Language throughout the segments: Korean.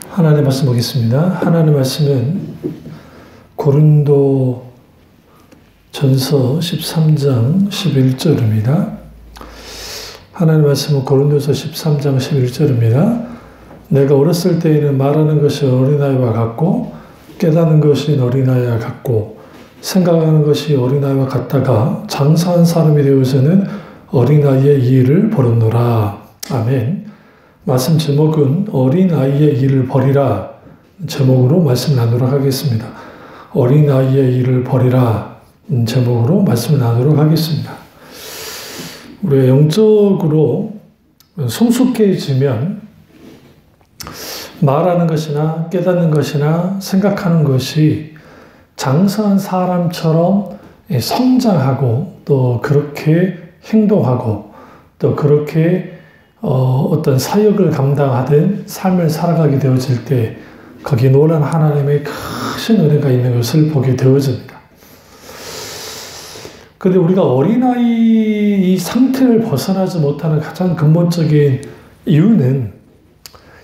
하나님의 말씀 보겠습니다. 하나님의 말씀은 고린도 전서 13장 11절입니다. 하나님의 말씀은 고린도서 13장 11절입니다. 내가 어렸을 때에는 말하는 것이 어린아이와 같고 깨닫는 것이 어린아이와 같고 생각하는 것이 어린아이와 같다가 장사한 사람이 되어서는 어린아이의 일을 버렸노라. 아멘. 말씀 제목은 어린아이의 일을 버리라 제목으로 말씀 나누도록 하겠습니다. 어린아이의 일을 버리라 제목으로 말씀을 나누도록 하겠습니다. 우리가 영적으로 성숙해지면 말하는 것이나 깨닫는 것이나 생각하는 것이 장성한 사람처럼 성장하고 또 그렇게 행동하고 또 그렇게 어떤 사역을 감당하든 삶을 살아가게 되어질 때 거기에 놀란 하나님의 크신 은혜가 있는 것을 보게 되어집니다. 그런데 우리가 어린아이 이 상태를 벗어나지 못하는 가장 근본적인 이유는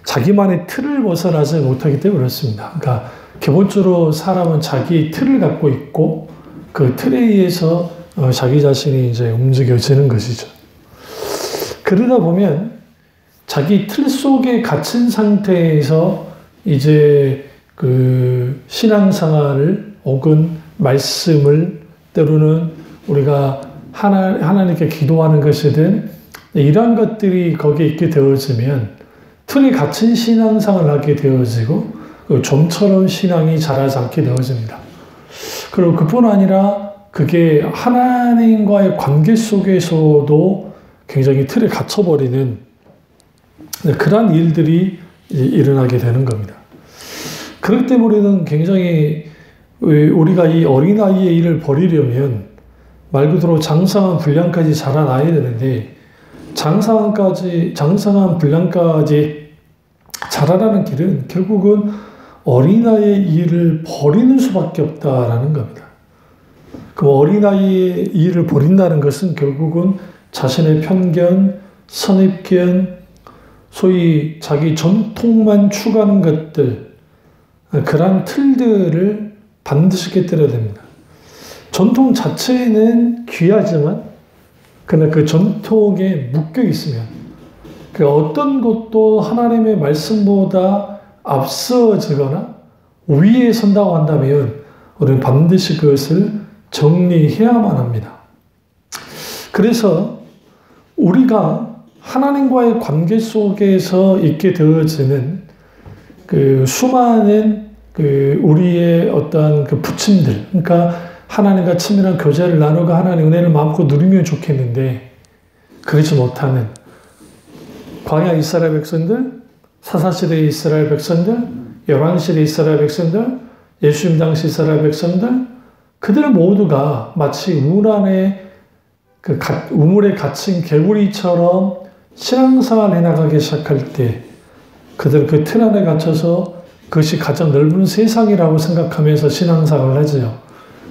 자기만의 틀을 벗어나지 못하기 때문에 그렇습니다. 그러니까 기본적으로 사람은 자기 틀을 갖고 있고 그 틀에 의해서 자기 자신이 이제 움직여지는 것이죠. 그러다 보면 자기 틀 속에 갇힌 상태에서 이제 그 신앙생활을 혹은 말씀을 때로는 우리가 하나님께 기도하는 것이든 이러한 것들이 거기에 있게 되어지면 틀에 갇힌 신앙생활을 하게 되어지고 좀처럼 신앙이 자라지 않게 되어집니다. 그리고 그뿐 아니라 그게 하나님과의 관계 속에서도 굉장히 틀에 갇혀버리는 그러한 일들이 일어나게 되는 겁니다. 그렇기 때문에 우리는 굉장히 우리가 이 어린아이의 일을 버리려면 말 그대로 장성한 분량까지 자라나야 되는데 장성한 분량까지 자라라는 길은 결국은 어린아이의 일을 버리는 수밖에 없다라는 겁니다. 그 어린아이의 일을 버린다는 것은 결국은 자신의 편견, 선입견, 소위 자기 전통만 추구하는 것들, 그러한 틀들을 반드시 깨뜨려야 됩니다. 전통 자체는 귀하지만 그러나 그 전통에 묶여 있으면 그 어떤 것도 하나님의 말씀보다 앞서지거나 위에 선다고 한다면 우리는 반드시 그것을 정리해야만 합니다. 그래서 우리가 하나님과의 관계 속에서 있게 되어지는 그 수많은 우리의 어떠한 그 부침들, 그러니까 하나님과 친밀한 교제를 나누고 하나님의 은혜를 마음껏 누리면 좋겠는데 그러지 못하는 광야 이스라엘 백성들, 사사시대 이스라엘 백성들, 열왕시대 이스라엘 백성들, 예수님 당시 이스라엘 백성들, 그들 모두가 마치 우물에 갇힌 개구리처럼 신앙생활을 해나가기 시작할 때 그들 그 틀 안에 갇혀서 그것이 가장 넓은 세상이라고 생각하면서 신앙생활을 하죠.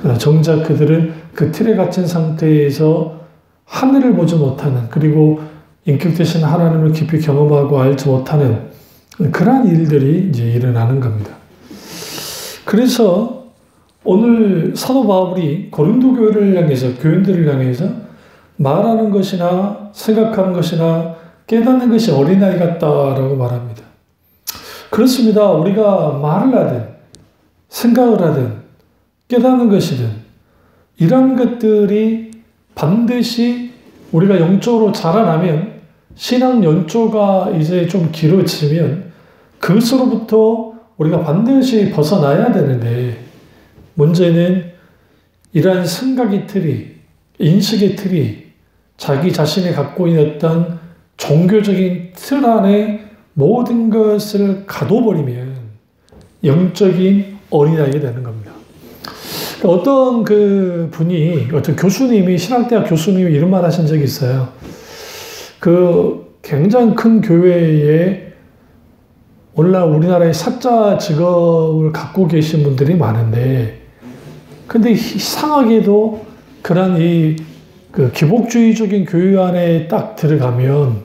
그러나 정작 그들은 그 틀에 갇힌 상태에서 하늘을 보지 못하는 그리고 인격 되신 하나님을 깊이 경험하고 알지 못하는 그러한 일들이 이제 일어나는 겁니다. 그래서 오늘 사도 바울이 고린도 교회를 향해서 교인들을 향해서 말하는 것이나 생각하는 것이나 깨닫는 것이 어린아이 같다라고 말합니다. 그렇습니다. 우리가 말을 하든 생각을 하든 깨닫는 것이든 이런 것들이 반드시 우리가 영적으로 자라나면 신앙 연조가 이제 좀 길어지면 그것으로부터 우리가 반드시 벗어나야 되는데 문제는 이러한 생각의 틀이 인식의 틀이 자기 자신이 갖고 있는 어떤 종교적인 틀 안에 모든 것을 가둬버리면 영적인 어린아이가 되는 겁니다. 어떤 어떤 교수님이, 신학대학 교수님이 이런 말 하신 적이 있어요. 그 굉장히 큰 교회에 오늘날 우리나라의 사자 직업을 갖고 계신 분들이 많은데, 근데 이상하게도 그런 기복주의적인 교회 안에 딱 들어가면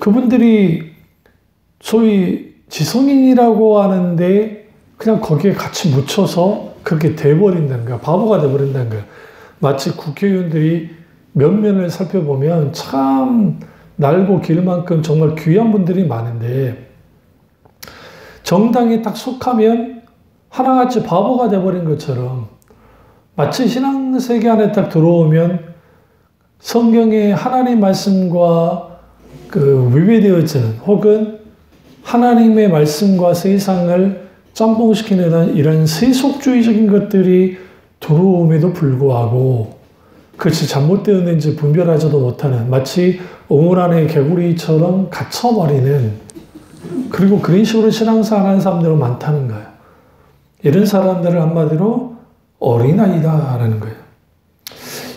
그분들이 소위 지성인이라고 하는데 그냥 거기에 같이 묻혀서 그렇게 돼버린다는 거야. 바보가 돼버린다는 거야. 마치 국회의원들이 면면을 살펴보면 참 날고 길 만큼 정말 귀한 분들이 많은데 정당에 딱 속하면 하나같이 바보가 돼버린 것처럼 마치 신앙세계 안에 딱 들어오면 성경의 하나님 말씀과 위배되어지는 혹은 하나님의 말씀과 세상을 짬뽕시키는 이런 세속주의적인 것들이 들어옴에도 불구하고 그것이 잘못되었는지 분별하지도 못하는 마치 우물 안에 개구리처럼 갇혀버리는 그리고 그런 식으로 신앙생활 하는 사람들은 많다는 거예요. 이런 사람들을 한마디로 어린아이다라는 거예요.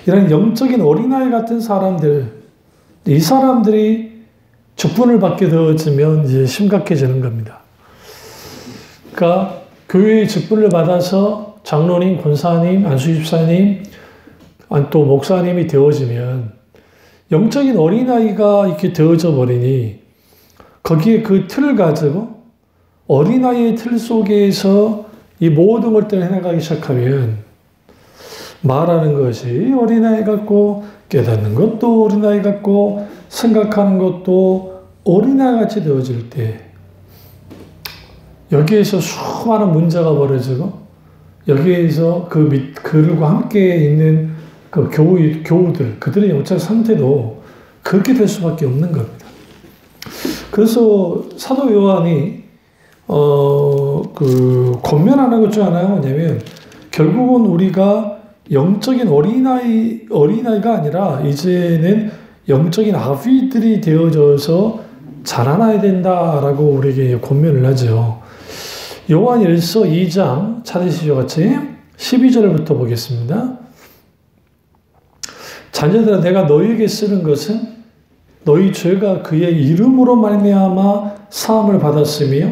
이런 영적인 어린아이 같은 사람들, 이 사람들이 직분을 받게 되어지면 이제 심각해지는 겁니다. 그러니까 교회의 직분을 받아서 장로님, 권사님, 안수집사님, 또 목사님이 되어지면 영적인 어린아이가 이렇게 되어져 버리니 거기에 그 틀을 가지고 어린아이의 틀 속에서 이 모든 것들을 해나가기 시작하면 말하는 것이 어린아이 같고 깨닫는 것도 어린아이 같고 생각하는 것도 어린아이 같이 되어질 때 여기에서 수많은 문제가 벌어지고 여기에서 그들과 함께 있는 그 교우들 그들의 영적 상태도 그렇게 될 수밖에 없는 겁니다. 그래서 사도 요한이 권면하는 것 중 하나가 뭐냐면 결국은 우리가 영적인 어린아이가 아니라 이제는 영적인 아비들이 되어져서 자라나야 된다라고 우리에게 권면을 하죠. 요한 1서 2장 찾으시죠 같이 12절부터 보겠습니다. 자녀들아 내가 너희에게 쓰는 것은 너희 죄가 그의 이름으로 말미암아 사함을 받았으며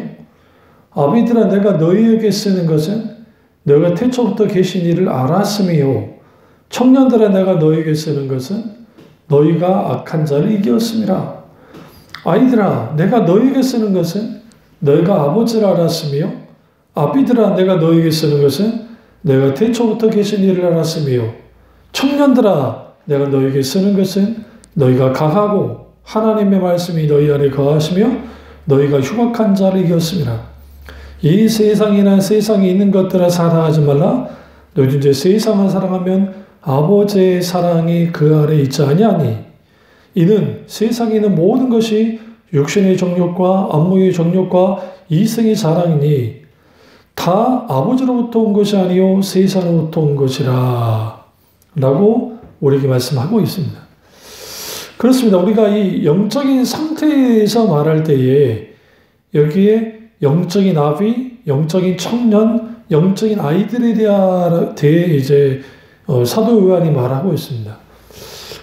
아비들아 내가 너희에게 쓰는 것은 너희가 태초부터 계신 이를 알았으며 청년들아 내가 너희에게 쓰는 것은 너희가 악한 자를 이겼음이라. 아이들아 내가 너희에게 쓰는 것은 너희가 아버지를 알았으며 아비들아 내가 너희에게 쓰는 것은 너희가 태초부터 계신 이를 알았으며 청년들아 내가 너희에게 쓰는 것은 너희가 강하고 하나님의 말씀이 너희 안에 거하시며 너희가 흉악한 자를 이겼음이라. 이 세상이나 세상에 있는 것들을 사랑하지 말라. 너희도 이제 세상을 사랑하면 아버지의 사랑이 그 아래 있지 아니하니 이는 세상에 있는 모든 것이 육신의 정욕과 안목의 정욕과 이성의 자랑이니 다 아버지로부터 온 것이 아니요 세상으로부터 온 것이라 라고 우리에게 말씀하고 있습니다. 그렇습니다. 우리가 이 영적인 상태에서 말할 때에 여기에 영적인 아비, 영적인 청년, 영적인 아이들에 대해 이제 사도 요한이 말하고 있습니다.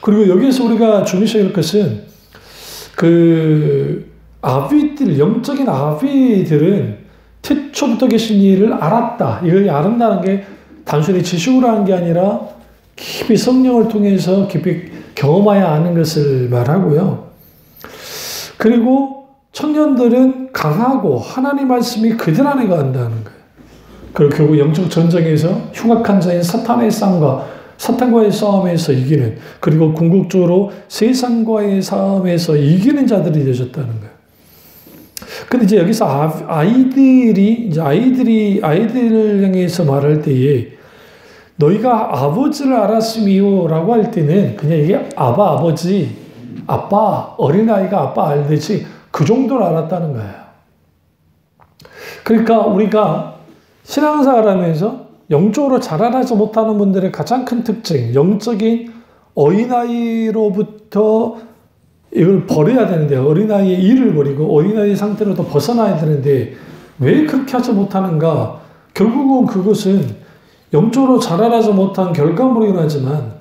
그리고 여기에서 우리가 중요시할 것은 그 아비들, 영적인 아비들은 태초부터 계신 이를 알았다. 이걸 아른다는 게 단순히 지식으로 하는 게 아니라 깊이 성령을 통해서 깊이 경험해야 아는 것을 말하고요. 그리고 청년들은 강하고 하나님 말씀이 그들 안에 간다는 거예요. 그리고 결국 영적 전쟁에서 흉악한 자인 사탄과의 싸움에서 이기는 그리고 궁극적으로 세상과의 싸움에서 이기는 자들이 되셨다는 거예요. 근데 이제 여기서 아이들을 향해서 말할 때에 너희가 아버지를 알았으미요 라고 할 때는 그냥 이게 아버지, 아빠, 어린아이가 아빠 알듯이 그 정도를 알았다는 거예요. 그러니까 우리가 신앙생활 하면서 영적으로 자라나지 못하는 분들의 가장 큰 특징, 영적인 어린아이로부터 이걸 버려야 되는데 어린아이의 일을 버리고 어린아이 상태로도 벗어나야 되는데 왜 그렇게 하지 못하는가? 결국은 그것은 영적으로 자라나지 못한 결과물이긴 하지만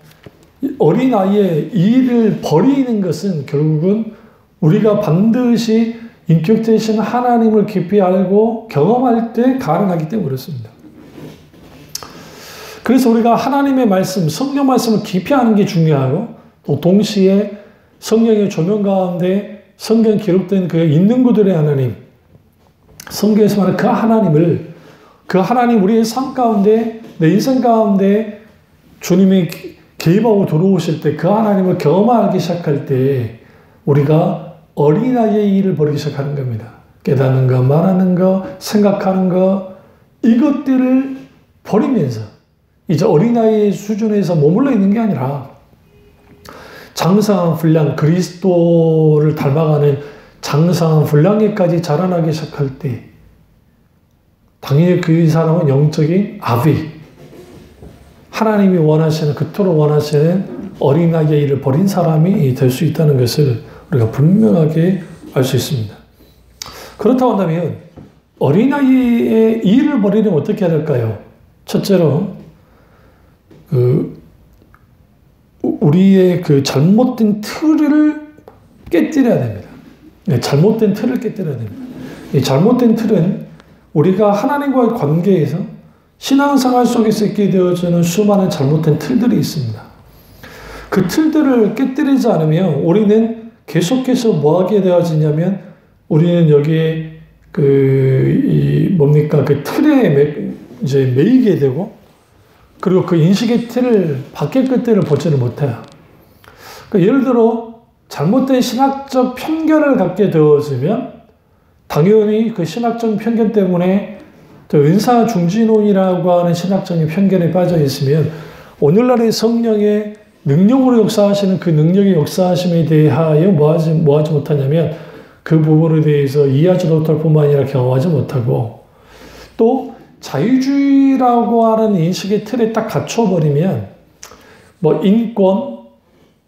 어린아이의 일을 버리는 것은 결국은 우리가 반드시 인격 되신 하나님을 깊이 알고 경험할 때 가능하기 때문에 그렇습니다. 그래서 우리가 하나님의 말씀, 성령 말씀을 깊이 아는 게 중요하고 또 동시에 성령의 조명 가운데 성경 기록된 그 있는 그들의 하나님, 성경에서 말하는 그 하나님 우리의 삶 가운데, 내 인생 가운데 주님이 개입하고 들어오실 때 그 하나님을 경험하기 시작할 때 우리가 어린아이의 일을 벌이기 시작하는 겁니다. 깨닫는 거, 말하는 거, 생각하는 거, 이것들을 버리면서 이제 어린아이의 수준에서 머물러 있는 게 아니라 장성한 분량, 그리스도를 닮아가는 장성한 분량에까지 자라나기 시작할 때 당연히 그 사람은 영적인 아비, 하나님이 원하시는, 그토록 원하시는 어린아이의 일을 벌인 사람이 될 수 있다는 것을 우리가 분명하게 알 수 있습니다. 그렇다고 한다면 어린아이의 일을 벌이려면 어떻게 해야 될까요? 첫째로 우리의 그 잘못된 틀을 깨뜨려야 됩니다. 잘못된 틀을 깨뜨려야 됩니다. 이 잘못된 틀은 우리가 하나님과의 관계에서 신앙생활 속에서 있게 되어지는 수많은 잘못된 틀들이 있습니다. 그 틀들을 깨뜨리지 않으면 우리는 계속해서 뭐 하게 되어지냐면 우리는 여기에 그 틀에 이제 매이게 되고 그리고 그 인식의 틀을 바뀔 끝들을 보지를 못해요. 그러니까 예를 들어 잘못된 신학적 편견을 갖게 되어지면 당연히 그 신학적 편견 때문에 은사 중진론이라고 하는 신학적인 편견에 빠져 있으면 오늘날의 성령의 능력으로 역사하시는 그 능력의 역사하심에 대하여 뭐 하지 못하냐면 그 부분에 대해서 이해하지 못할 뿐만 아니라 경험하지 못하고 또 자유주의라고 하는 인식의 틀에 딱 갇혀버리면 뭐 인권,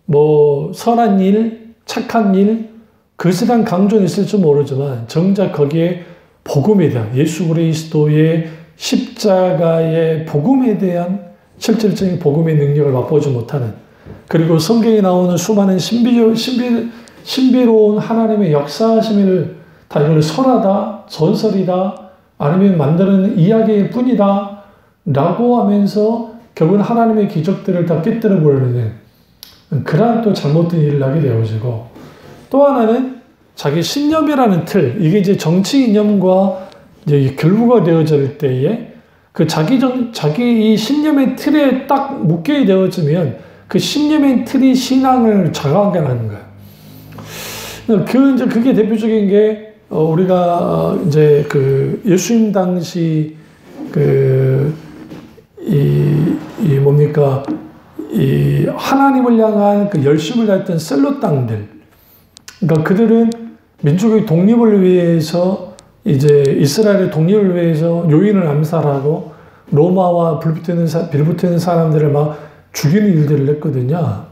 뭐 선한 일, 착한 일, 그것에 대한 강조는 있을지 모르지만 정작 거기에 복음에 대한 예수 그리스도의 십자가의 복음에 대한 실질적인 복음의 능력을 맛보지 못하는 그리고 성경에 나오는 수많은 신비로운 하나님의 역사하심을 다 이걸 설하다, 전설이다, 아니면 만드는 이야기일 뿐이다 라고 하면서 결국은 하나님의 기적들을 다 깨뜨려 버리는 그러한 또 잘못된 일을 하게 되어지고 또 하나는 자기 신념이라는 틀, 이게 이제 정치 이념과 이제 결부가 되어질 때에 그 자기 이 신념의 틀에 딱 묶여 되어지면 그 신념의 틀이 신앙을 자강하게 하는 거예요. 그게 대표적인 게 우리가 이제 그 예수님 당시 이 하나님을 향한 그 열심을 다했던 셀로 땅들, 그러니까 그들은 민족의 독립을 위해서 이제 이스라엘의 독립을 위해서 요인을 암살하고 로마와 빌붙이는 사람들을 막 죽이는 일들을 했거든요.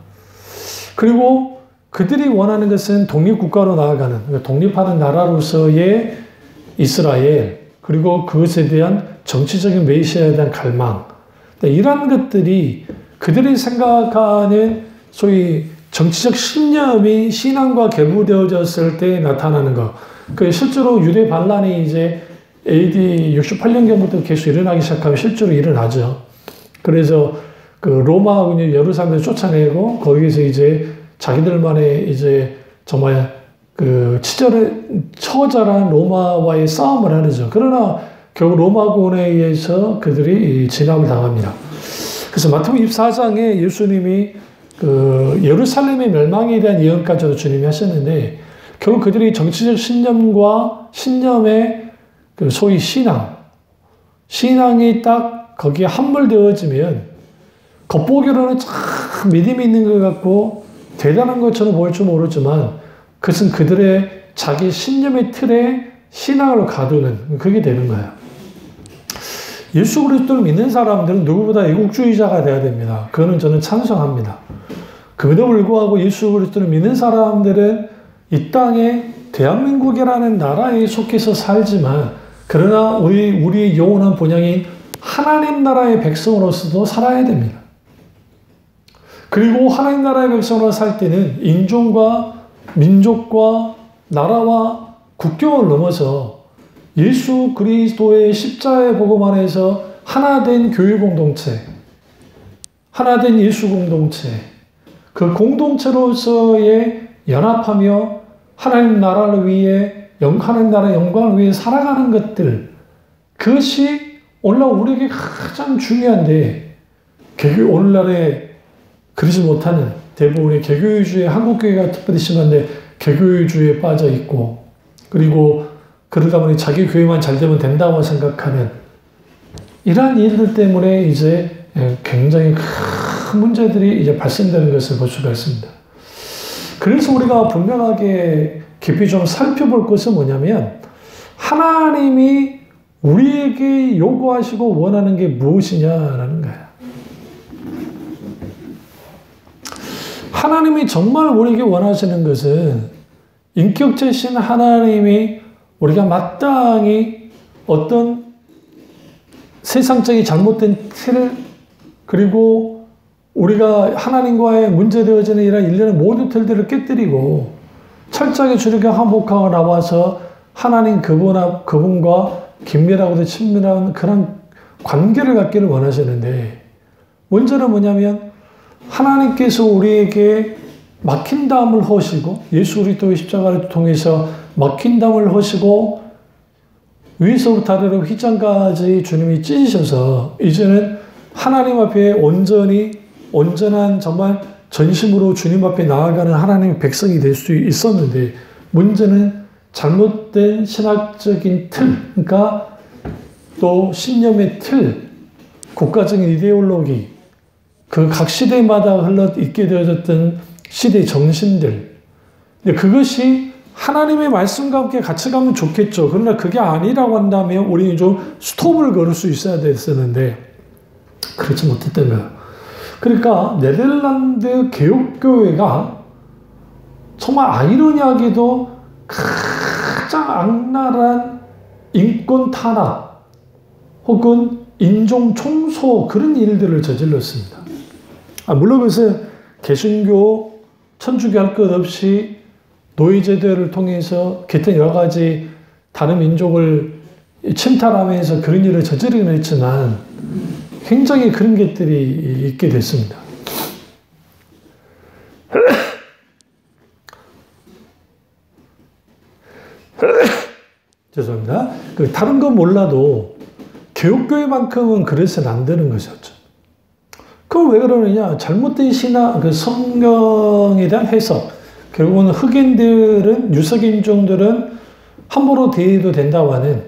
그리고 그들이 원하는 것은 독립국가로 나아가는, 그러니까 독립하는 나라로서의 이스라엘, 그리고 그것에 대한 정치적인 메시아에 대한 갈망. 이러한 것들이 그들이 생각하는 소위 정치적 신념이 신앙과 결부되어졌을 때 나타나는 것. 그 실제로 유대 반란이 이제 AD 68년경부터 계속 일어나기 시작하면 실제로 일어나죠. 그래서 그 로마군이 예루살렘을 쫓아내고 거기에서 이제 자기들만의 이제 정말 그 처절한 로마와의 싸움을 하죠. 그러나 결국 로마군에 의해서 그들이 진압을 당합니다. 그래서 마태복음 24장에 예수님이 그 예루살렘의 멸망에 대한 예언까지도 주님이 하셨는데 결국 그들이 정치적 신념과 신념의 그 소위 신앙이 딱 거기에 함몰되어지면 겉보기로는 참 믿음이 있는 것 같고 대단한 것처럼 보일 줄 모르지만 그것은 그들의 자기 신념의 틀에 신앙을 가두는 그게 되는 거예요. 예수 그리스도를 믿는 사람들은 누구보다 애국주의자가 돼야 됩니다. 그거는 저는 찬성합니다. 그럼에도 불구하고 예수 그리스도를 믿는 사람들은 이 땅에 대한민국이라는 나라에 속해서 살지만 그러나 우리의 영원한 본향인 하나님 나라의 백성으로서도 살아야 됩니다. 그리고 하나님 나라의 백성으로 살 때는 인종과 민족과 나라와 국경을 넘어서 예수 그리스도의 십자가의 복음 안에서 하나된 교회 공동체, 하나된 예수 공동체, 그 공동체로서의 연합하며 하나님 나라를 위해 하나님 나라의 영광을 위해 살아가는 것들, 그것이 오늘날 우리에게 가장 중요한데, 오늘날에 그러지 못하는 대부분의 개교주의, 한국교회가 특별히 심한데 개교주의에 빠져 있고, 그리고 그러다 보니 자기 교회만 잘 되면 된다고 생각하는 이러한 일들 때문에 이제 굉장히 큰 문제들이 이제 발생되는 것을 볼 수가 있습니다. 그래서 우리가 분명하게 깊이 좀 살펴볼 것은 뭐냐면, 하나님이 우리에게 요구하시고 원하는 게 무엇이냐라는 거예요. 하나님이 정말 우리에게 원하시는 것은 인격체신 하나님이 우리가 마땅히 어떤 세상적인 잘못된 틀, 그리고 우리가 하나님과의 문제되어지는 이런 일련의 모든 틀들을 깨뜨리고 철저하게 주님께 항복하고 나와서 하나님 그분과 긴밀하고도 친밀한 그런 관계를 갖기를 원하시는데, 문제는 뭐냐면 하나님께서 우리에게 막힌 담을 허시고, 예수 그리스도의 십자가를 통해서 막힌 담을 허시고 위에서부터 아래로 휘장까지 주님이 찢으셔서 이제는 하나님 앞에 온전한 정말 전심으로 주님 앞에 나아가는 하나님의 백성이 될 수 있었는데, 문제는 잘못된 신학적인 틀, 그러니까 또 신념의 틀, 국가적인 이데올로기, 그 각 시대마다 흘러있게 되어졌던 시대 정신들, 그것이 하나님의 말씀과 함께 같이 가면 좋겠죠. 그러나 그게 아니라고 한다면 우리는 좀 스톱을 걸을 수 있어야 됐었는데 그렇지 못했던 거예요. 그러니까 네덜란드 개혁교회가 정말 아이러니하게도 가장 악랄한 인권 탄압 혹은 인종 총소 그런 일들을 저질렀습니다. 물론 그것은 개신교, 천주교 할 것 없이 노예제도를 통해서 기타 여러 가지 다른 민족을 침탈하면서 그런 일을 저지르긴 했지만 굉장히 그런 것들이 있게 됐습니다. 죄송합니다. 다른 건 몰라도 개혁교회만큼은 그래서는 안 되는 것이었죠. 그럼 왜 그러느냐? 잘못된 신학, 성경에 대한 해석. 결국은 흑인들은, 유색인종들은 함부로 대해도 된다고 하는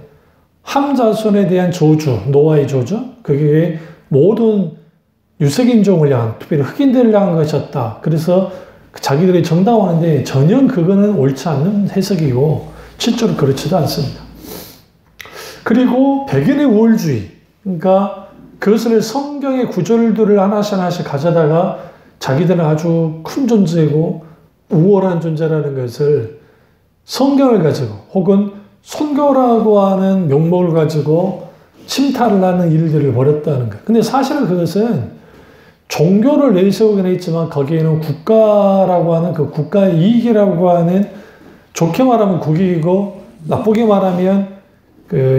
함자손에 대한 저주, 노아의 저주, 그게 모든 유색인종을 향한, 특별히 흑인들을 향한 것이었다. 그래서 자기들이 정당화하는데 전혀 그거는 옳지 않는 해석이고 실제로 그렇지도 않습니다. 그리고 백인의 우월주의, 그러니까 그것을 성경의 구절들을 하나씩 가져다가 자기들은 아주 큰 존재고 우월한 존재라는 것을 성경을 가지고 혹은 선교라고 하는 명목을 가지고 침탈을 하는 일들을 벌였다는 거예요. 근데 사실은 그것은 종교를 내세우긴 했지만 거기에는 국가라고 하는 그 국가의 이익이라고 하는, 좋게 말하면 국익이고 나쁘게 말하면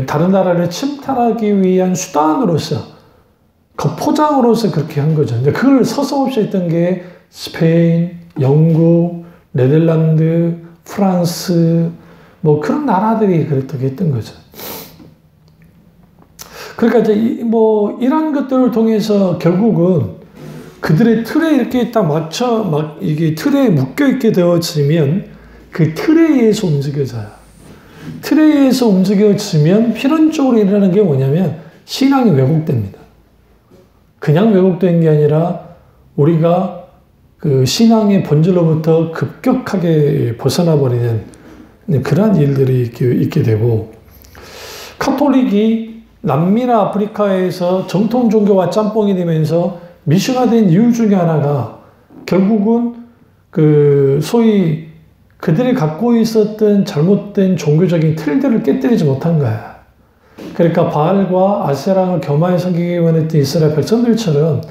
다른 나라를 침탈하기 위한 수단으로서, 그 포장으로서 그렇게 한 거죠. 근데 그걸 서슴없이 했던 게 스페인, 영국, 네덜란드, 프랑스, 뭐 그런 나라들이 그렇게 했던 거죠. 그러니까 이제 이런 것들을 통해서 결국은 그들의 틀에 이렇게 딱 이게 틀에 묶여있게 되어지면 그 틀에 의해서 움직여져요. 틀에 의해서 움직여지면 필연적으로 일어나는 게 뭐냐면 신앙이 왜곡됩니다. 그냥 왜곡된 게 아니라 우리가 그 신앙의 본질로부터 급격하게 벗어나 버리는 그러한 일들이 있게 되고, 카톨릭이 남미나 아프리카에서 정통 종교와 짬뽕이 되면서 미션화된 이유 중에 하나가 결국은 소위 그들이 갖고 있었던 잘못된 종교적인 틀들을 깨뜨리지 못한 거야. 그러니까 바알과 아세랑을 겸하여 섬기기 원했던 이스라엘 백성들처럼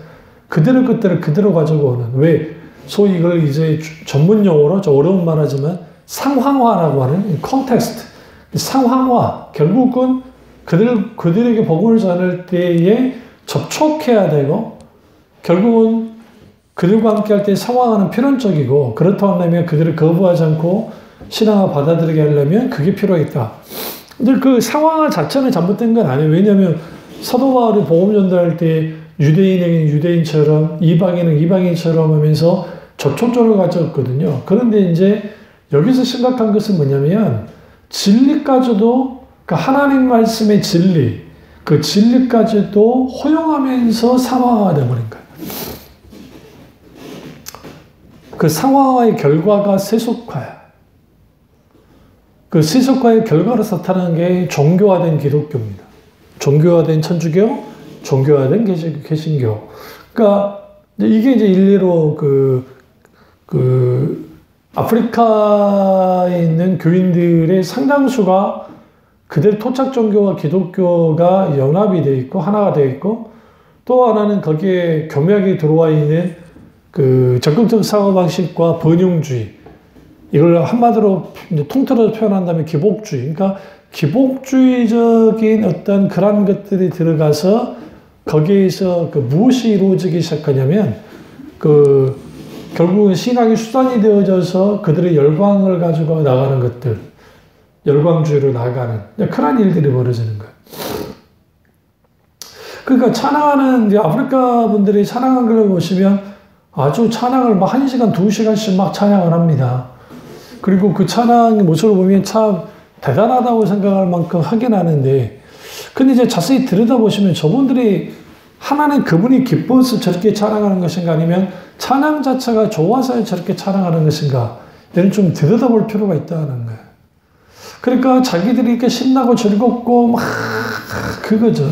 그들의 것들을 그대로 가지고 오는, 왜 소위 이걸 이제 전문 용어로 좀 어려운 말하지만 상황화라고 하는 컨텍스트, 상황화, 결국은 그들에게 복음을 전할 때에 접촉해야 되고 결국은 그들과 함께 할 때 상황화는 필연적이고, 그렇다고 한다면 그들을 거부하지 않고 신앙을 받아들이게 하려면 그게 필요하겠다. 근데 그 상황 자체는 잘못된 건 아니에요. 왜냐하면 사도 바울이 복음 전달할 때 유대인에게는 유대인처럼 이방인은 이방인처럼 하면서 저촉조를 가졌거든요. 그런데 이제 여기서 심각한 것은 뭐냐면 진리까지도 그 하나님 말씀의 진리, 그 진리까지도 허용하면서 상황화가 되어버린 거예요. 그 상황화의 결과가 세속화야. 그 세속화의 결과로 나타나는 게 종교화된 기독교입니다. 종교화된 천주교, 종교화된 개신교. 그러니까 이게 이제 일례로 아프리카에 있는 교인들의 상당수가 그들 토착 종교와 기독교가 연합이 되어 있고 하나가 되어 있고 또 하나는 거기에 교묘하게 들어와 있는 그 적극적 사고방식과 번영주의, 이걸 한마디로 통틀어서 표현한다면 기복주의. 그러니까 기복주의적인 어떤 그런 것들이 들어가서 거기에서 그 무엇이 이루어지기 시작하냐면 결국은 신앙의 수단이 되어져서 그들의 열광을 가지고 나가는 것들, 열광주의로 나가는 그런 일들이 벌어지는 거예요. 그러니까 찬양하는 이제 아프리카 분들이 찬양한 걸 보시면 아주 찬양을 막 1시간, 2시간씩 막 찬양을 합니다. 그리고 그 찬양의 모습을 보면 참 대단하다고 생각할 만큼 하긴 하는데, 근데 이제 자세히 들여다보시면 저분들이 하나는 그분이 기뻐서 저렇게 찬양하는 것인가 아니면 찬양 자체가 좋아서 저렇게 찬양하는 것인가, 이런 좀 들여다볼 필요가 있다는 거예요. 그러니까 자기들이 이렇게 신나고 즐겁고 막 그거죠.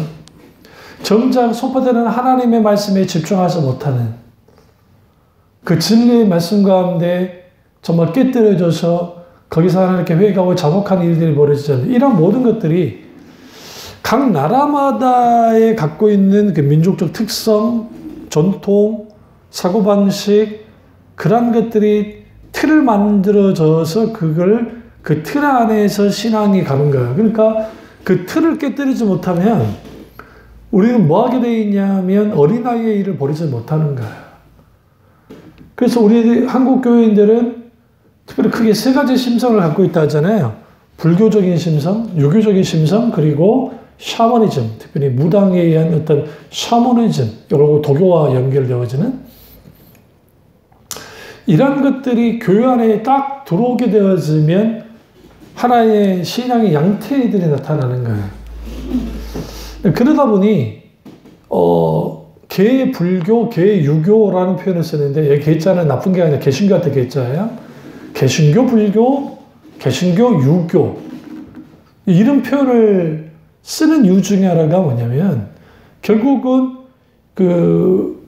정작 선포되는 하나님의 말씀에 집중하지 못하는 그 진리의 말씀 가운데 정말 깨뜨려져서 거기서 하나님께 회개하고 자복하는 일들이 벌어지잖아요. 이런 모든 것들이 각 나라마다의 갖고 있는 그 민족적 특성, 전통, 사고방식, 그런 것들이 틀을 만들어져서 그걸 그 틀 안에서 신앙이 가는 거예요. 그러니까 그 틀을 깨뜨리지 못하면 우리는 뭐 하게 되어 있냐면 어린아이의 일을 버리지 못하는 거예요. 그래서 우리 한국 교회인들은 특별히 크게 세 가지 심성을 갖고 있다 하잖아요. 불교적인 심성, 유교적인 심성, 그리고 샤머니즘, 특별히 무당에 의한 어떤 샤머니즘, 그리고 도교와 연결되어지는 이런 것들이 교회 안에 딱 들어오게 되어지면 하나의 신앙의 양태들이 나타나는 거예요. 그러다 보니 개불교, 개유교라는 표현을 쓰는데, 개자는 나쁜 게 아니라 개신교한테 개자예요. 개신교, 불교, 개신교, 유교. 이런 표현을 쓰는 이유 중에 하나가 뭐냐면, 결국은 그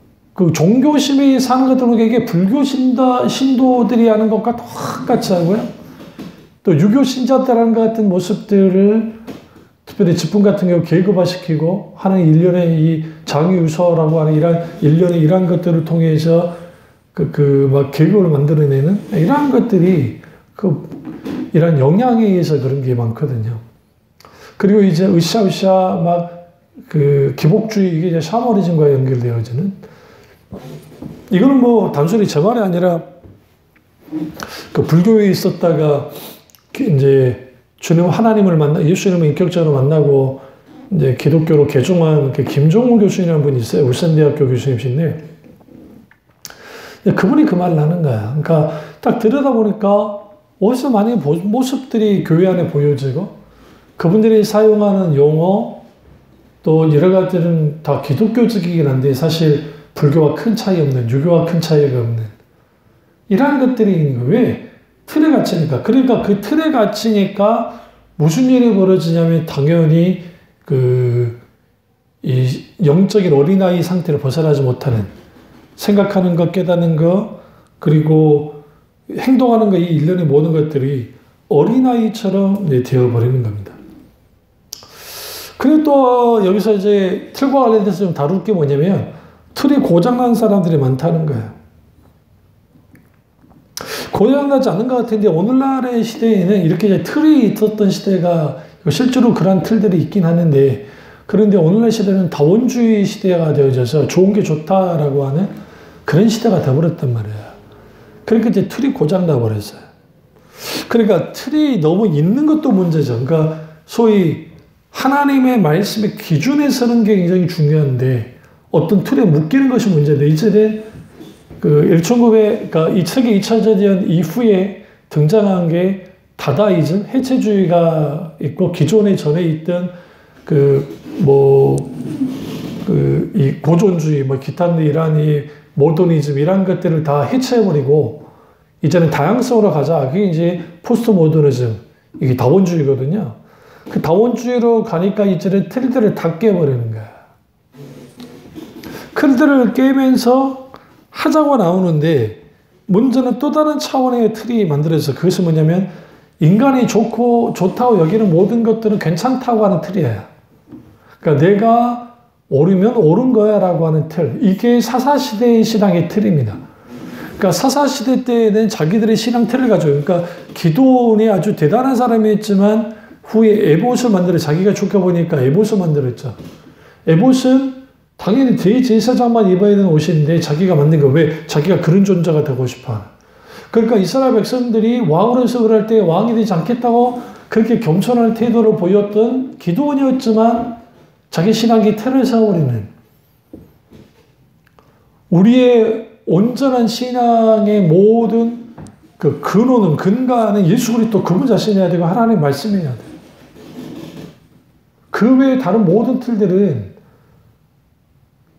종교심이 사는 것들에게 불교 신도들이 하는 것과 똑같이 하고요. 또 유교 신자들 하는 것 같은 모습들을 특별히 직분 같은 경우 계급화시키고 하는 일련의 이 장유서라고 하는 일련의 이러한 것들을 통해서 막 계급을 만들어내는 이러한 것들이 이런 영향에 의해서 그런 게 많거든요. 그리고 이제 으쌰으쌰 막 기복주의, 이게 이제 샤머니즘과 연결되어지는, 이거는 뭐 단순히 제 말이 아니라 불교에 있었다가 이제 주님 하나님을 예수님을 인격적으로 만나고 이제 기독교로 개종한 김종우 교수님이라는 분이 있어요. 울산대학교 교수님이신데, 그분이 그 말을 하는 거야. 그러니까 딱 들여다보니까 어디서 많은 모습들이 교회 안에 보여지고, 그분들이 사용하는 용어, 또 여러 가지는 다 기독교적이긴 한데 사실 불교와 큰 차이 없는, 유교와 큰 차이가 없는 이러한 것들이 있는 거예요. 왜? 틀에 갇히니까. 그러니까 그 틀에 갇히니까 무슨 일이 벌어지냐면 당연히 이 영적인 어린아이 상태를 벗어나지 못하는, 생각하는 것, 깨닫는 것, 그리고 행동하는 것, 이 일련의 모든 것들이 어린아이처럼 되어버리는 겁니다. 그리고 또 여기서 이제 틀과 관련돼서 좀 다룰 게 뭐냐면, 틀이 고장난 사람들이 많다는 거예요. 고장나지 않는 것 같은데 오늘날의 시대에는 이렇게 이제 틀이 있었던 시대가 실제로 그런 틀들이 있긴 하는데, 그런데 오늘날 시대는 다원주의 시대가 되어져서 좋은 게 좋다라고 하는 그런 시대가 되어버렸단 말이에요. 그러니까 이제 틀이 고장나 버렸어요. 그러니까 틀이 너무 있는 것도 문제죠. 그러니까 소위 하나님의 말씀의 기준에 서는 게 굉장히 중요한데 어떤 틀에 묶이는 것이 문제인데 이제는 그 1900, 그러니까 이 세계 2차 대전 이후에 등장한 게 다다이즘, 해체주의가 있고 기존에 전에 있던 이 고존주의, 뭐 기타 이런 이 모더니즘 이런 것들을 다 해체해버리고 이제는 다양성으로 가자. 그게 이제 포스트 모더니즘, 이게 다원주의거든요. 그 다원주의로 가니까 이제는 틀들을 다 깨버리는 거야. 틀들을 깨면서 하자고 나오는데 문제는 또 다른 차원의 틀이 만들어져서 그것은 뭐냐면 인간이 좋다고 여기는 모든 것들은 괜찮다고 하는 틀이에요. 그러니까 내가 옳으면 옳은 거야 라고 하는 틀. 이게 사사시대의 신앙의 틀입니다. 그러니까 사사시대 때에는 자기들의 신앙 틀을 가지고, 그러니까 기도원이 아주 대단한 사람이었지만 후에 에봇을 만들어 자기가 죽게 보니까 에봇을 만들었죠. 에봇은 당연히 대제사장만 입어야 되는 옷인데 자기가 만든 거 왜? 자기가 그런 존재가 되고 싶어. 그러니까 이스라엘 백성들이 왕으로서 그럴 때 왕이 되지 않겠다고 그렇게 겸손한 태도를 보였던 기도원이었지만 자기 신앙의 틀을 세워버리는 우리의 온전한 신앙의 모든 그 근원은 근간은 예수 그리스도 그분 자신이어야 되고 하나님의 말씀이어야 돼요. 그 외에 다른 모든 틀들은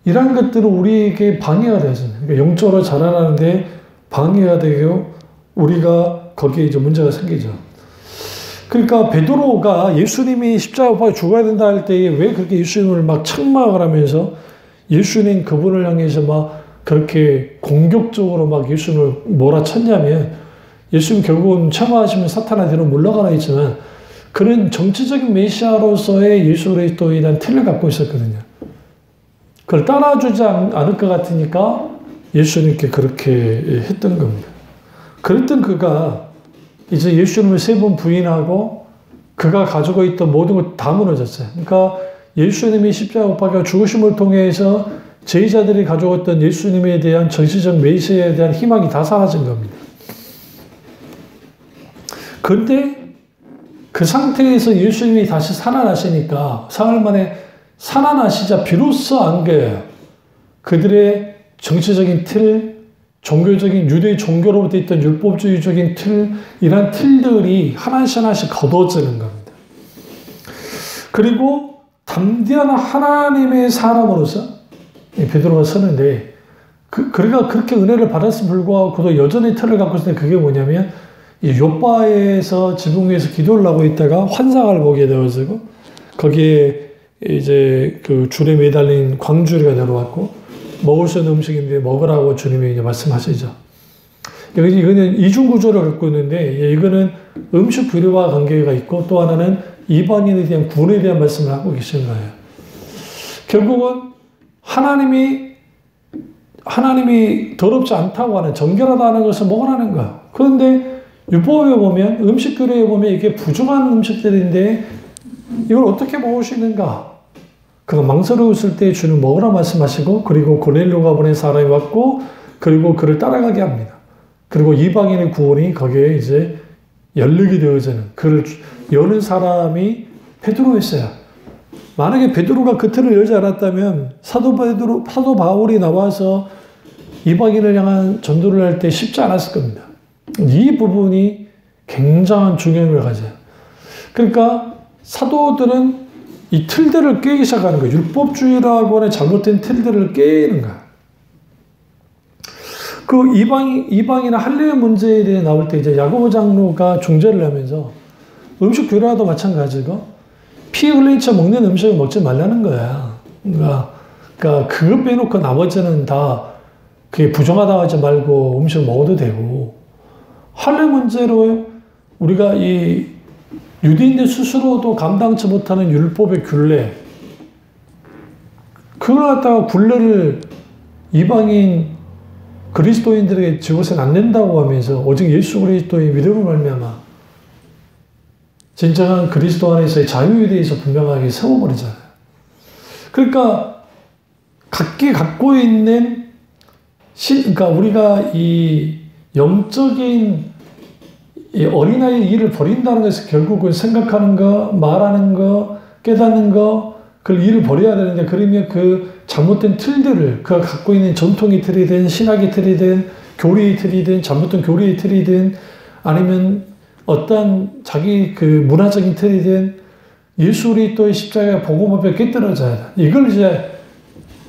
이러한 것들은 우리에게 방해가 되잖아요. 그러니까 영적으로 자라나는데 방해가 되고 우리가 거기에 이제 문제가 생기죠. 그러니까 베드로가 예수님이 십자가 못 박혀 죽어야 된다 할 때에 왜 그렇게 예수님을 막 책망을 하면서 예수님 그분을 향해서 막 그렇게 공격적으로 막 예수님을 몰아쳤냐면 예수님 결국은 책망하시면 사탄아 뒤로 물러가라 했지만 그는 정치적인 메시아로서의 예수 그리스도에 대한 틀을 갖고 있었거든요. 그걸 따라주지 않을 것 같으니까 예수님께 그렇게 했던 겁니다. 그랬던 그가 이제 예수님을 3번 부인하고 그가 가지고 있던 모든 것 다 무너졌어요. 그러니까 예수님이 십자가 못 박혀 죽으심을 통해서 제자들이 가지고 있던 예수님에 대한 정치적 메시아에 대한 희망이 다 사라진 겁니다. 그런데 그 상태에서 예수님이 다시 살아나시니까 사흘 만에 살아나시자 비로소 안 거예요. 그들의 정치적인 틀, 종교적인 유대 종교로부터 있던 율법주의적인 틀, 이런 틀들이 하나씩 하나씩 걷어지는 겁니다. 그리고 담대한 하나님의 사람으로서 베드로가 서는데 그가 그렇게 은혜를 받았음에 불구하고 그도 여전히 틀을 갖고 있는데 그게 뭐냐면 요바에서 지붕 위에서 기도를 하고 있다가 환상을 보게 되어지고 거기에 이제 그 줄에 매달린 광주리가 내려왔고 먹을 수 있는 음식인데 먹으라고 주님이 이제 말씀하시죠. 이거는 이중 구조를 갖고 있는데 이거는 음식 비료와 관계가 있고 또 하나는 이방인에 대한 구원에 대한 말씀을 하고 계시는 거예요. 결국은 하나님이 더럽지 않다고 하는 정결하다는 것을 먹으라는 거예요. 그런데 율법에 보면 음식 규례에 보면 이게 부정한 음식들인데 이걸 어떻게 먹을 수 있는가? 그가 망설여있을 때 주는 먹으라 말씀하시고 그리고 고넬료가 보낸 사람이 왔고 그리고 그를 따라가게 합니다. 그리고 이방인의 구원이 거기에 이제 열리게 되어지는 그를 여는 사람이 베드로였어요. 만약에 베드로가 그 틀을 열지 않았다면 사도 바울이 나와서 이방인을 향한 전도를 할 때 쉽지 않았을 겁니다. 이 부분이 굉장한 중요함을 가져요. 그러니까 사도들은 이 틀들을 깨기 시작하는 거예요. 율법주의라고 하는 잘못된 틀들을 깨는 거예요. 그 이방이나 할례 문제에 대해 나올 때 이제 야고보 장로가 중재를 하면서 음식 교례와도 마찬가지고 피 흘린 채 먹는 음식을 먹지 말라는 거야. 그러니까 그거 빼놓고 나머지는 다 그게 부정하다고 하지 말고 음식 먹어도 되고 할례 문제로 우리가 이 유대인들 스스로도 감당치 못하는 율법의 굴레 그걸 갖다가 굴레를 이방인 그리스도인들에게 지고서는 안 된다고 하면서 오직 예수 그리스도의 믿음을 말미암아 진정한 그리스도 안에서의 자유에 대해서 분명하게 세워버리잖아요. 그러니까 각기 갖고 있는 그러니까 우리가 이 영적인 이 어린아이의 일을 버린다는 것은 결국은 생각하는 거, 말하는 거, 깨닫는 거, 그 일을 버려야 되는데, 그러면 그 잘못된 틀들을, 그가 갖고 있는 전통의 틀이든, 신학의 틀이든, 교리의 틀이든, 잘못된 교리의 틀이든, 아니면 어떤 자기 그 문화적인 틀이든, 예수 그리스도의 십자가 복음 앞에 깨뜨려져야 돼.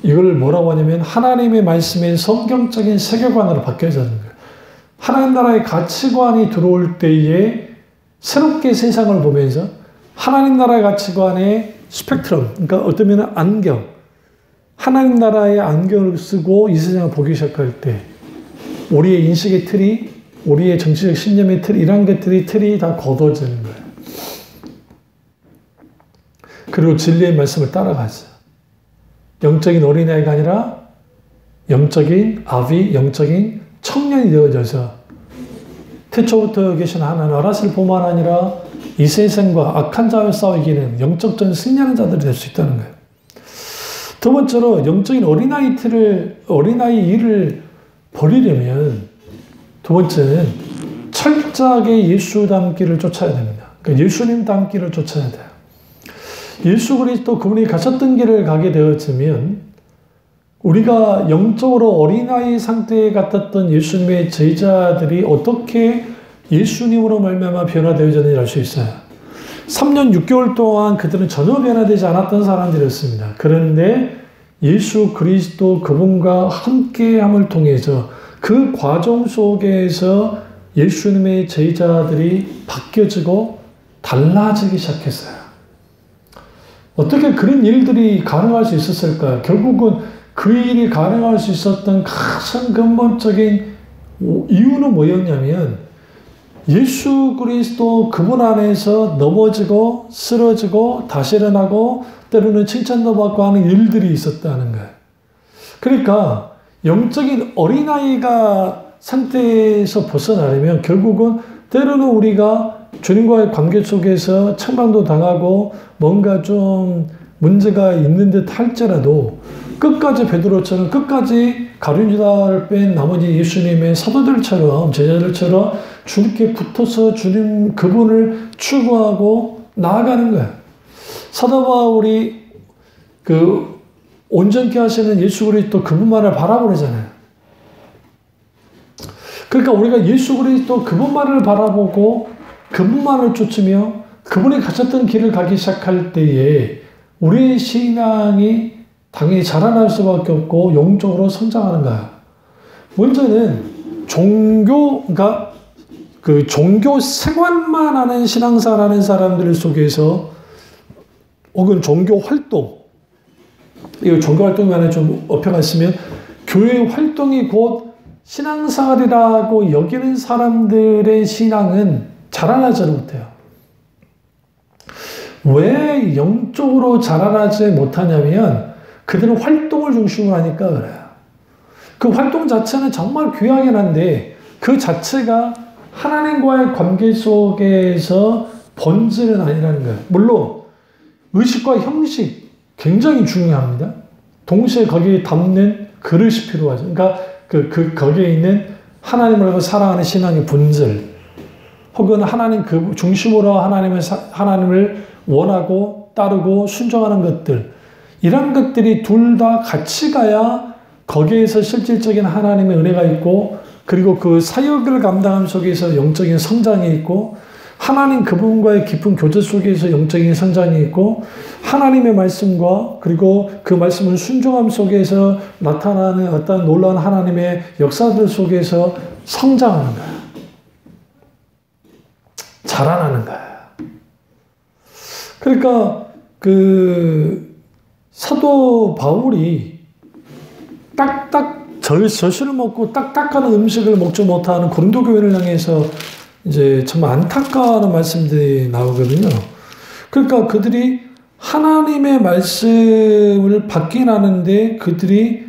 이걸 뭐라고 하냐면, 하나님의 말씀의 성경적인 세계관으로 바뀌어지는 거예요. 하나님 나라의 가치관이 들어올 때에 새롭게 세상을 보면서 하나님 나라의 가치관의 스펙트럼, 그러니까 어떤 면은 안경, 하나님 나라의 안경을 쓰고 이 세상을 보기 시작할 때 우리의 인식의 틀이, 우리의 정치적 신념의 틀, 이런 것들이 틀이 다 걷어지는 거예요. 그리고 진리의 말씀을 따라가죠. 영적인 어린아이가 아니라 영적인 아비, 영적인 청년이 되어져서 태초부터 계신 하나님 나라를 뿐만 아니라 이 세상과 악한 자와 싸워 이기는 영적 전 승리하는 자들이 될 수 있다는 거예요. 두 번째로 영적인 어린아이 일을 버리려면 두 번째는 철저하게 예수 닮기를 쫓아야 됩니다. 그러니까 예수님 닮기를 쫓아야 돼요. 예수 그리스도 그분이 가셨던 길을 가게 되었으면 우리가 영적으로 어린아이 상태에 같았던 예수님의 제자들이 어떻게 예수님으로 말미암아 변화되어졌는지 알 수 있어요. 3년 6개월 동안 그들은 전혀 변화되지 않았던 사람들이었습니다. 그런데 예수 그리스도 그분과 함께함을 통해서 그 과정 속에서 예수님의 제자들이 바뀌어지고 달라지기 시작했어요. 어떻게 그런 일들이 가능할 수 있었을까요? 결국은 그 일이 가능할 수 있었던 가장 근본적인 이유는 뭐였냐면 예수 그리스도 그분 안에서 넘어지고 쓰러지고 다시 일어나고 때로는 칭찬도 받고 하는 일들이 있었다는 거예요. 그러니까 영적인 어린아이가 상태에서 벗어나려면 결국은 때로는 우리가 주님과의 관계 속에서 책망도 당하고 뭔가 좀 문제가 있는 듯 할지라도 끝까지 베드로처럼 끝까지 가룟 유다를 뺀 나머지 예수님의 사도들처럼 제자들처럼 주님께 붙어서 주님 그분을 추구하고 나아가는 거예요. 사도 바울이 그 온전케 하시는 예수 그리스도 그분만을 바라보잖아요. 그러니까 우리가 예수 그리스도 그분만을 바라보고 그분만을 쫓으며 그분이 가셨던 길을 가기 시작할 때에 우리의 신앙이 당연히 자라날 수밖에 없고 영적으로 성장하는 거야. 문제는 그러니까 그 종교 생활만 하는 신앙생활 하는 사람들 속에서 혹은 종교 활동, 이 종교 활동 안에 좀 엎혀가 있으면 교회 활동이 곧 신앙생활이라고 여기는 사람들의 신앙은 자라나지 못해요. 왜 영적으로 자라나지 못하냐면 그들은 활동을 중심으로 하니까 그래요. 그 활동 자체는 정말 귀하긴 한데 그 자체가 하나님과의 관계 속에서 본질은 아니라는 거예요. 물론 의식과 형식 굉장히 중요합니다. 동시에 거기에 담는 그릇이 필요하죠. 그러니까 거기에 있는 하나님을 사랑하는 신앙의 본질 혹은 하나님 그 중심으로 하나님을 원하고 따르고 순종하는 것들 이런 것들이 둘 다 같이 가야 거기에서 실질적인 하나님의 은혜가 있고 그리고 그 사역을 감당함 속에서 영적인 성장이 있고 하나님 그분과의 깊은 교제 속에서 영적인 성장이 있고 하나님의 말씀과 그리고 그 말씀을 순종함 속에서 나타나는 어떤 놀라운 하나님의 역사들 속에서 성장하는 거야. 자라나는 거야. 그러니까 그 사도 바울이 젖을 먹고 딱딱한 음식을 먹지 못하는 고린도 교회를 향해서 이제 정말 안타까워하는 말씀들이 나오거든요. 그러니까 그들이 하나님의 말씀을 받긴 하는데 그들이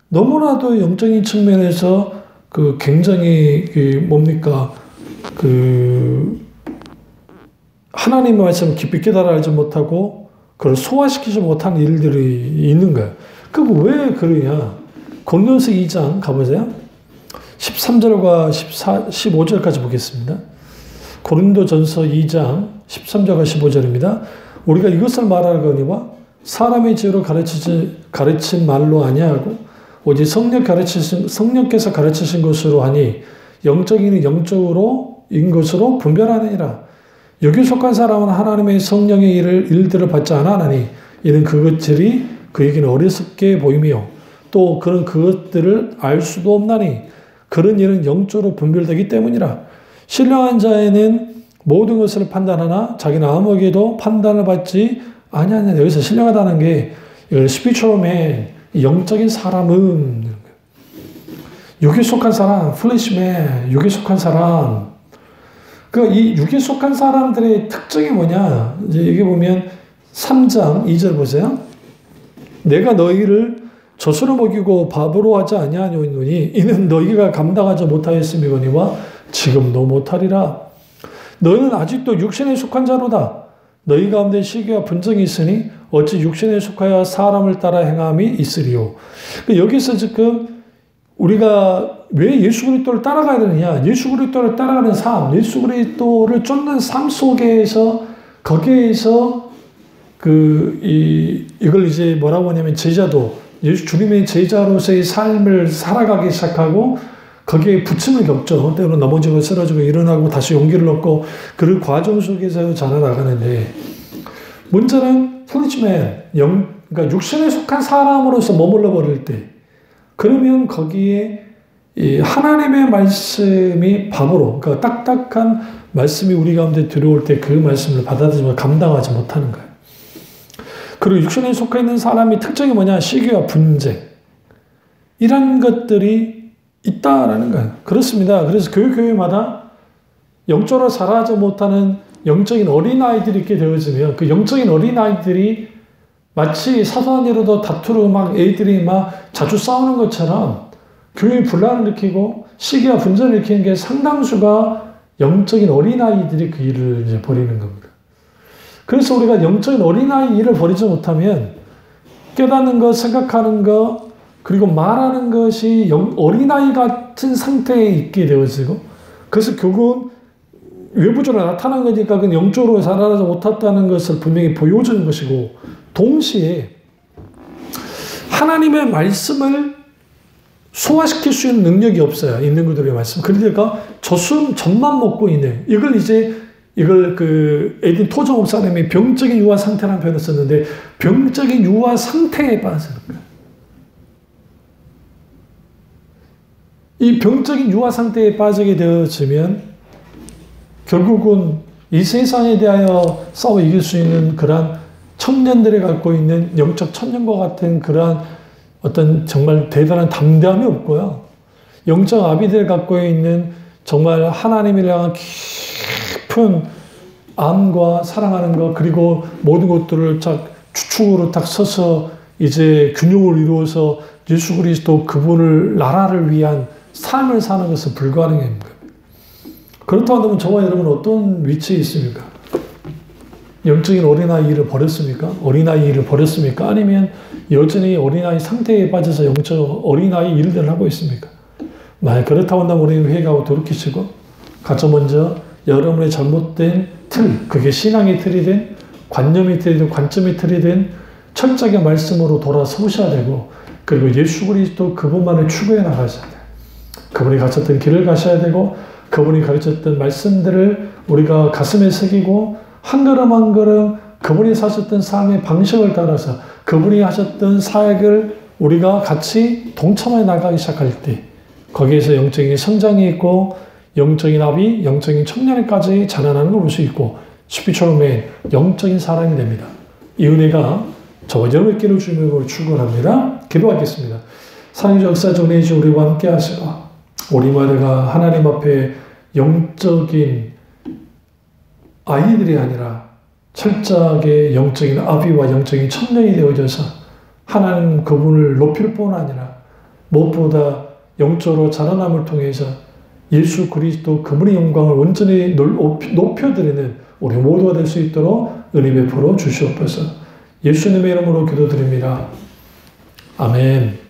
너무나도 영적인 측면에서 그 굉장히 하나님의 말씀을 깊이 깨달아 알지 못하고 그걸 소화시키지 못하는 일들이 있는 거예요. 그럼 왜 그러냐? 고린도서 2장 가보세요. 13절과 15절까지 보겠습니다. 고린도전서 2장 13절과 15절입니다. 우리가 이것을 말하거니와 사람의 지혜로 가르친 말로 아니하고 오직 성령께서 가르치신 것으로 하니 영적인이 영적으로인 것으로 분별하느니라. 여기 속한 사람은 하나님의 성령의 일들을 받지 않았나니 이는 그것들이 그에게는 어리석게 보이며 또 그런 그것들을 알 수도 없나니 그런 일은 영적으로 분별되기 때문이라. 신령한 자에는 모든 것을 판단하나 자기는 아무에게도 판단을 받지 아니하느냐. 여기서 신령하다는 게 spiritual man, 영적인 사람은 육에 속한 사람, flesh man, 육에 속한 사람. 이 육에 속한 사람들의 특징이 뭐냐? 이제 여기 보면 3장 2절 보세요. 내가 너희를 젖으로 먹이고 밥으로 하지 아니하노니 이는 너희가 감당하지 못하였음이거니와 지금도 못하리라. 너희는 아직도 육신에 속한 자로다. 너희 가운데 시기와 분쟁이 있으니 어찌 육신에 속하여 사람을 따라 행함이 있으리요. 여기서 지금 우리가 왜 예수 그리스도를 따라가야 되느냐? 예수 그리스도를 따라가는 삶, 예수 그리스도를 쫓는 삶 속에서 거기에서 이걸 이제 뭐라고 하냐면 제자도 예수 주님의 제자로서의 삶을 살아가기 시작하고 거기에 부침을 겪죠. 때로는 넘어지고 쓰러지고 일어나고 다시 용기를 얻고 그 과정 속에서 자라나가는데 문제는 플리치맨, 그러니까 육신에 속한 사람으로서 머물러 버릴 때 그러면 거기에 이 하나님의 말씀이 밥으로 그러니까 딱딱한 말씀이 우리 가운데 들어올 때 그 말씀을 받아들이지 감당하지 못하는 거예요. 그리고 육신에 속해 있는 사람의 특징이 뭐냐? 시기와 분쟁. 이런 것들이 있다라는 거예요. 그렇습니다. 그래서 교회마다 영적으로 자라지 못하는 영적인 어린아이들이 있게 되어지면 그 영적인 어린아이들이 마치 사소한 일로도 다투고 막 애들이 막 자주 싸우는 것처럼 교회에 분란을 일으키고 시기와 분쟁을 일으키는 게 상당수가 영적인 어린아이들이 그 일을 이제 벌이는 겁니다. 그래서 우리가 영적인 어린아이 일을 벌이지 못하면 깨닫는 것, 생각하는 것, 그리고 말하는 것이 어린아이 같은 상태에 있게 되어지고 그래서 결국은 외부적으로 나타난 거니까 그 영적으로 자라지 못했다는 것을 분명히 보여주는 것이고 동시에 하나님의 말씀을 소화시킬 수 있는 능력이 없어요. 있는 그들의 말씀. 그러니까 젖만 먹고 있는 이걸 에딘 토저 목사님이 병적인 유아 상태라는 표현을 썼는데 병적인 유아 상태에 빠지는 거예요. 이 병적인 유아 상태에 빠지게 되어지면 결국은 이 세상에 대하여 싸워 이길 수 있는 그러한 청년들이 갖고 있는 영적 천년과 같은 그러한 어떤 정말 대단한 담대함이 없고요. 영적 아비들이 갖고 있는 정말 하나님을 향한 깊은 암과 사랑하는 것 그리고 모든 것들을 딱 주축으로 딱 서서 이제 균형을 이루어서 예수 그리스도 그분을 나라를 위한 삶을 사는 것은 불가능합니다. 그렇다고 한다면 저와 여러분은 어떤 위치에 있습니까? 영적인 어린아이 일을 버렸습니까? 어린아이 일을 버렸습니까? 아니면 여전히 어린아이 상태에 빠져서 영적 어린아이 일들을 하고 있습니까? 만약 그렇다고 한다면 우리는 회개하고 돌이키시고 가장 먼저 여러분의 잘못된 틀, 그게 신앙의 틀이든 관념의 틀이든 관점의 틀이든 철저하게 말씀으로 돌아서셔야 되고 그리고 예수 그리스도 그분만을 추구해 나가셔야 돼요. 그분이 가르쳤던 길을 가셔야 되고 그분이 가르쳤던 말씀들을 우리가 가슴에 새기고 한 걸음 한 걸음 그분이 사셨던 삶의 방식을 따라서 그분이 하셨던 사역을 우리가 같이 동참해 나가기 시작할 때 거기에서 영적인 성장이 있고 영적인 아비, 영적인 청년에까지 자라나는 걸 볼 수 있고 스피리추얼 맨, 영적인 사람이 됩니다. 이 은혜가 저와 여러분께로 주님으로 축원합니다. 기도하겠습니다. 사랑의 역사적 내지 우리와 함께 하시고 우리 모두가 하나님 앞에 영적인 아이들이 아니라 철저하게 영적인 아비와 영적인 청년이 되어져서 하나님 그분을 높일 뿐 아니라 무엇보다 영적으로 자라남을 통해서 예수 그리스도 그분의 영광을 온전히 높여드리는 우리 모두가 될 수 있도록 은혜 베풀어 주시옵소서. 예수님의 이름으로 기도드립니다. 아멘.